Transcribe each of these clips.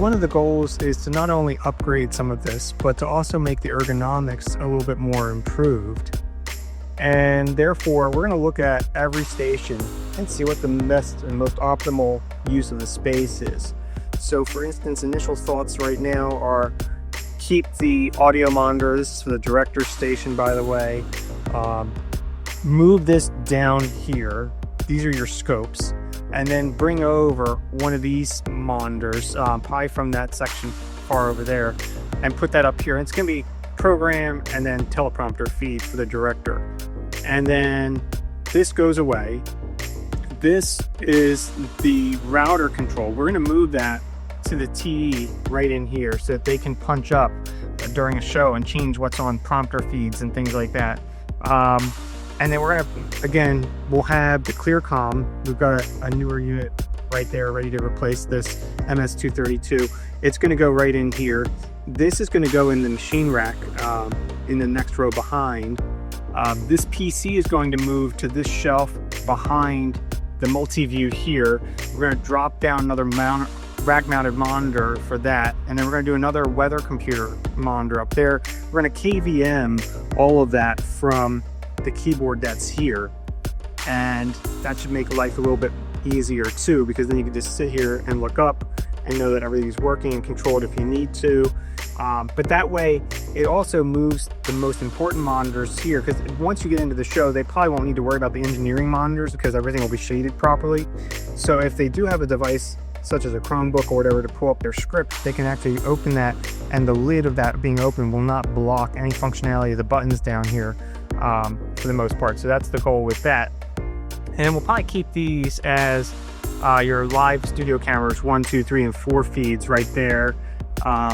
one of the goals is to not only upgrade some of this, but to also make the ergonomics a little bit more improved. And therefore, we're going to look at every station and see what the best and most optimal use of the space is. So for instance, initial thoughts right now are keep the audio monitors for the director station, by the way. Move this down here. These are your scopes. And then bring over one of these monitors, probably from that section far over there, and put that up here. And it's going to be program and then teleprompter feed for the director. And then this goes away. This is the router control. We're going to move that to the TE right in here so that they can punch up during a show and change what's on prompter feeds and things like that. And then we're going to, again, we'll have the ClearCom. We've got a newer unit right there ready to replace this MS232. It's going to go right in here. This is going to go in the machine rack in the next row behind. This PC is going to move to this shelf behind the multi-view here. We're going to drop down another rack-mounted monitor for that, and then we're going to do another weather computer monitor up there. We're going to KVM all of that from the keyboard that's here, and that should make life a little bit easier too, because then you can just sit here and look up and know that everything's working and control it if you need to. But that way it also moves the most important monitors here, because once you get into the show, they probably won't need to worry about the engineering monitors because everything will be shaded properly. So if they do have a device such as a Chromebook or whatever to pull up their script, they can actually open that, and the lid of that being open will not block any functionality of the buttons down here for the most part. So that's the goal with that. And we'll probably keep these as your live studio cameras 1, 2, 3, and 4 feeds right there.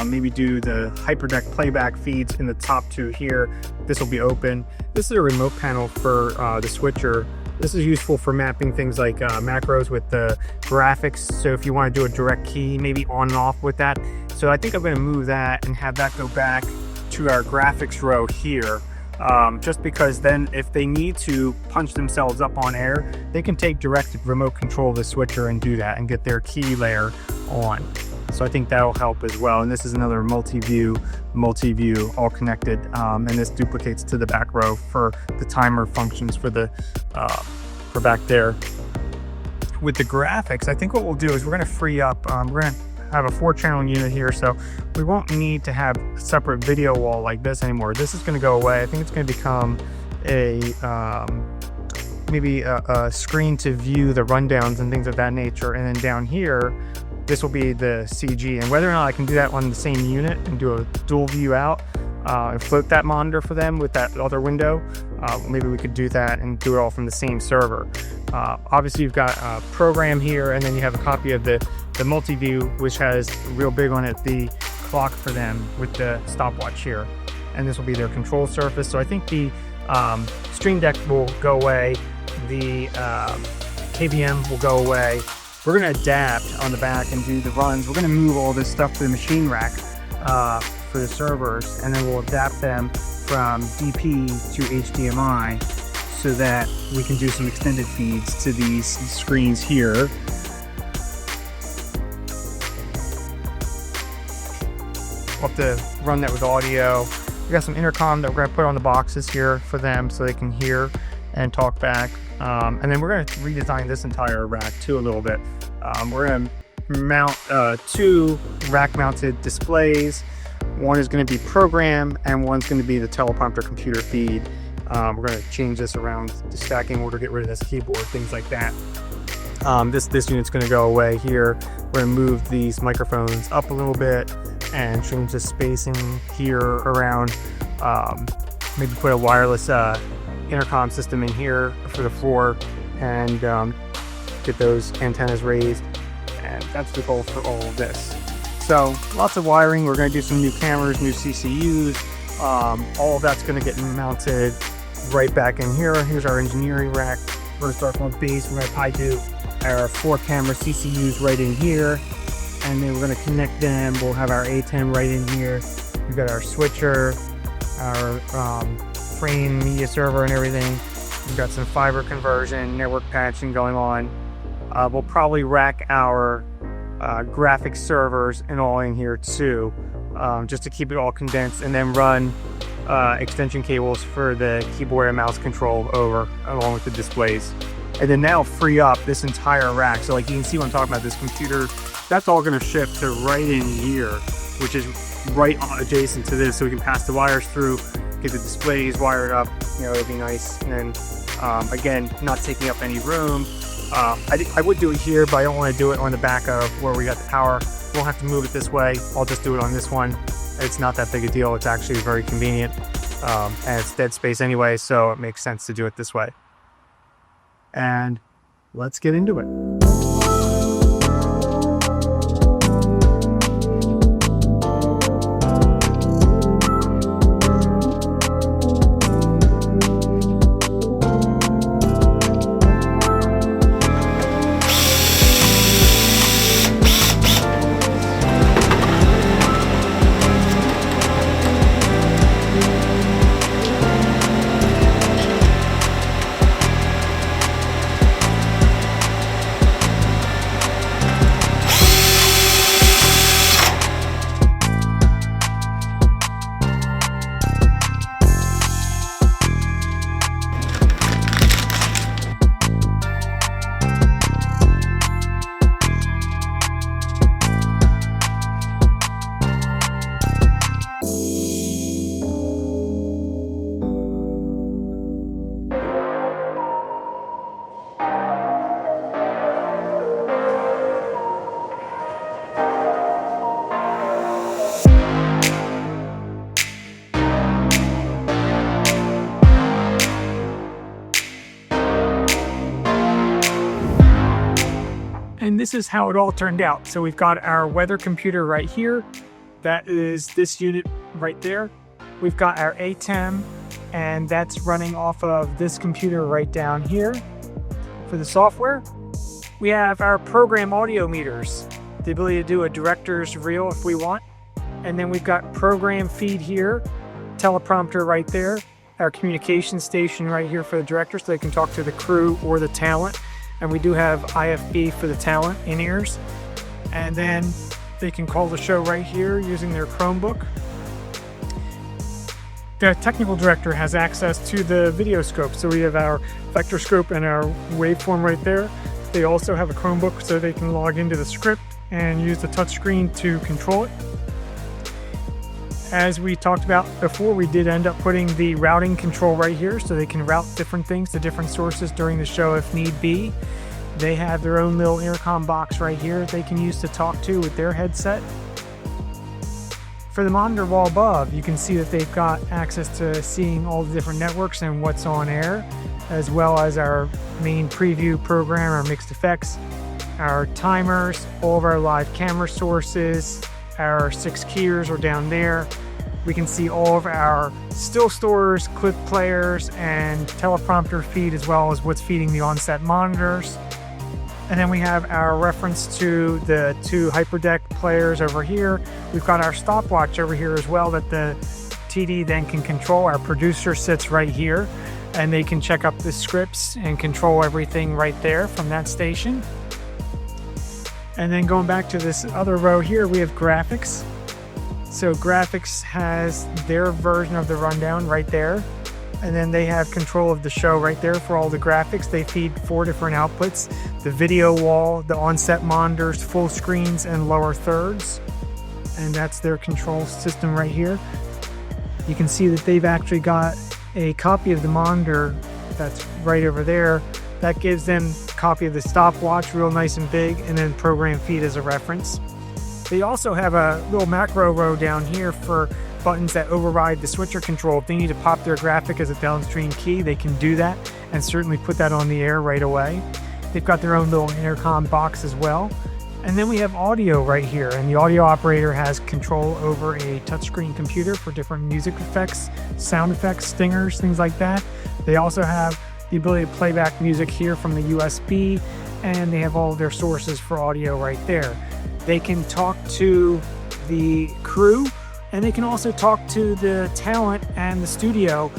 Maybe do the HyperDeck playback feeds in the top 2 here. This will be open. This is a remote panel for the switcher. This is useful for mapping things like macros with the graphics. So if you want to do a direct key, maybe on and off with that. So I think I'm going to move that and have that go back to our graphics row here. Just because then if they need to punch themselves up on air, they can take direct remote control of the switcher and do that and get their key layer on. So I think that'll help as well. And this is another multi-view, all connected. And this duplicates to the back row for the timer functions for the for back there. With the graphics, I think what we'll do is we're going to free up. We're going to have a 4-channel unit here, so we won't need to have a separate video wall like this anymore. This is going to go away. I think it's going to become a maybe a screen to view the rundowns and things of that nature. And then down here, this will be the CG. And whether or not I can do that on the same unit and do a dual view out and float that monitor for them with that other window, maybe we could do that and do it all from the same server. Obviously, you've got a program here, and then you have a copy of the multi-view, which has real big on it the clock for them with the stopwatch here. And this will be their control surface. So I think the Stream Deck will go away. The KVM will go away. We're going to adapt on the back and do the runs. We're going to move all this stuff to the machine rack for the servers, and then we'll adapt them from DP to HDMI so that we can do some extended feeds to these screens here. We'll have to run that with audio. We got some intercom that we're going to put on the boxes here for them so they can hear and talk back. And then we're going to redesign this entire rack too a little bit. We're going to mount 2 rack-mounted displays. One is going to be program, and one's going to be the teleprompter computer feed. We're going to change this around the stacking order, get rid of this keyboard, things like that. This unit's going to go away here. We're going to move these microphones up a little bit and change the spacing here around. Maybe put a wireless intercom system in here for the floor and get those antennas raised. And that's the goal for all of this. So lots of wiring. We're going to do some new cameras, new CCUs. All of that's going to get mounted right back in here. Here's our engineering rack. We're going to start from base. We're going to probably do our 4-camera CCUs right in here, and then we're going to connect them. We'll have our ATEM right in here. We've got our switcher, our frame media server and everything. We've got some fiber conversion, network patching going on. We'll probably rack our graphics servers and all in here too, just to keep it all condensed, and then run extension cables for the keyboard and mouse control over along with the displays. And then now free up this entire rack. So like you can see when I'm talking about this computer, that's all going to shift to right in here, which is right adjacent to this, so we can pass the wires through, get the displays wired up. You know, it'd be nice. And then again, not taking up any room. I would do it here, but I don't want to do it on the back of where we got the power. Won't have to move it this way. I'll just do it on this one. It's not that big a deal. It's actually very convenient, and it's dead space anyway, so it makes sense to do it this way. And let's get into it. And this is how it all turned out. So we've got our weather computer right here. That is this unit right there. We've got our ATEM, and that's running off of this computer right down here. For the software, we have our program audio meters, the ability to do a director's reel if we want. And then we've got program feed here, teleprompter right there, our communication station right here for the director so they can talk to the crew or the talent. And we do have IFB for the talent in-ears. And then they can call the show right here using their Chromebook. The technical director has access to the video scope. So we have our vector scope and our waveform right there. They also have a Chromebook so they can log into the script and use the touchscreen to control it. As we talked about before, we did end up putting the routing control right here so they can route different things to different sources during the show if need be. They have their own little intercom box right here they can use to talk to with their headset. For the monitor wall above, you can see that they've got access to seeing all the different networks and what's on air, as well as our main preview program, our mixed effects, our timers, all of our live camera sources, our 6 keyers are down there. We can see all of our still stores, clip players, and teleprompter feed, as well as what's feeding the onset monitors. And then we have our reference to the 2 HyperDeck players over here. We've got our stopwatch over here as well that the TD then can control. Our producer sits right here, and they can check up the scripts and control everything right there from that station. And then going back to this other row here, we have graphics. So graphics has their version of the rundown right there. And then they have control of the show right there for all the graphics. They feed 4 different outputs: the video wall, the onset monitors, full screens, and lower thirds. And that's their control system right here. You can see that they've actually got a copy of the monitor that's right over there. That gives them a copy of the stopwatch, real nice and big, and then program feed as a reference. They also have a little macro row down here for buttons that override the switcher control. If they need to pop their graphic as a downstream key, they can do that and certainly put that on the air right away. They've got their own little intercom box as well. And then we have audio right here, and the audio operator has control over a touchscreen computer for different music effects, sound effects, stingers, things like that. They also have the ability to play back music here from the USB, and they have all of their sources for audio right there. They can talk to the crew, and they can also talk to the talent and the studio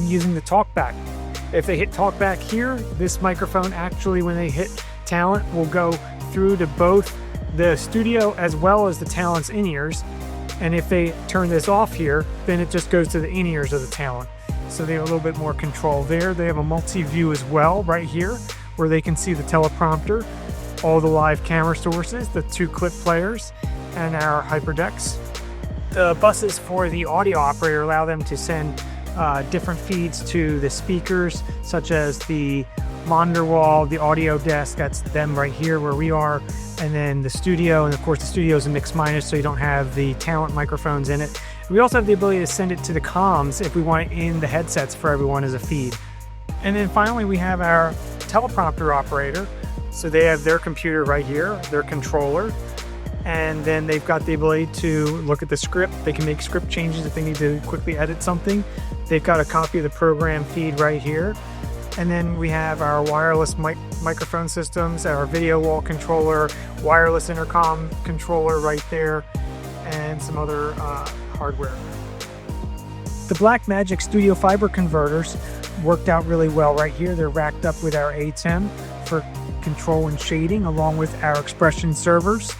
using the talkback. If they hit talkback here, this microphone actually, when they hit talent, will go through to both the studio as well as the talent's in-ears. And if they turn this off here, then it just goes to the in-ears of the talent. So they have a little bit more control there. They have a multi-view as well right here, where they can see the teleprompter, all the live camera sources, the 2 clip players, and our HyperDecks. The buses for the audio operator allow them to send different feeds to the speakers, such as the monitor wall, the audio desk, that's them right here where we are, and then the studio. And of course the studio is a mix minus, so you don't have the talent microphones in it. We also have the ability to send it to the comms if we want it in the headsets for everyone as a feed. And then finally we have our teleprompter operator. So they have their computer right here, their controller, and then they've got the ability to look at the script. They can make script changes if they need to quickly edit something. They've got a copy of the program feed right here. And then we have our wireless microphone systems, our video wall controller, wireless intercom controller right there, and some other hardware. The Blackmagic Studio Fiber converters worked out really well right here. They're racked up with our ATEM for control and shading, along with our XPression servers,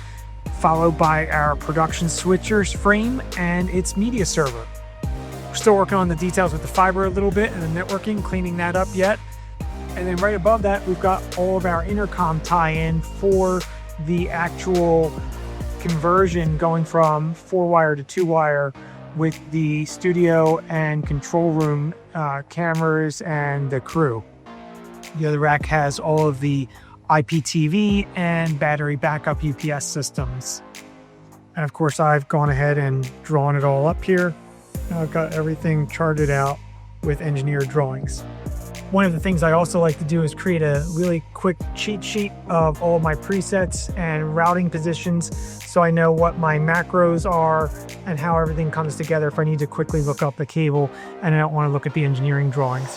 followed by our production switchers frame and its media server. We're still working on the details with the fiber a little bit and the networking, cleaning that up yet. And then right above that, we've got all of our intercom tie-in for the actual conversion going from 4-wire to 2-wire with the studio and control room cameras and the crew. The other rack has all of the IPTV and battery backup UPS systems. And of course, I've gone ahead and drawn it all up here. Now I've got everything charted out with engineered drawings. One of the things I also like to do is create a really quick cheat sheet of all my presets and routing positions, so I know what my macros are and how everything comes together if I need to quickly look up the cable and I don't want to look at the engineering drawings.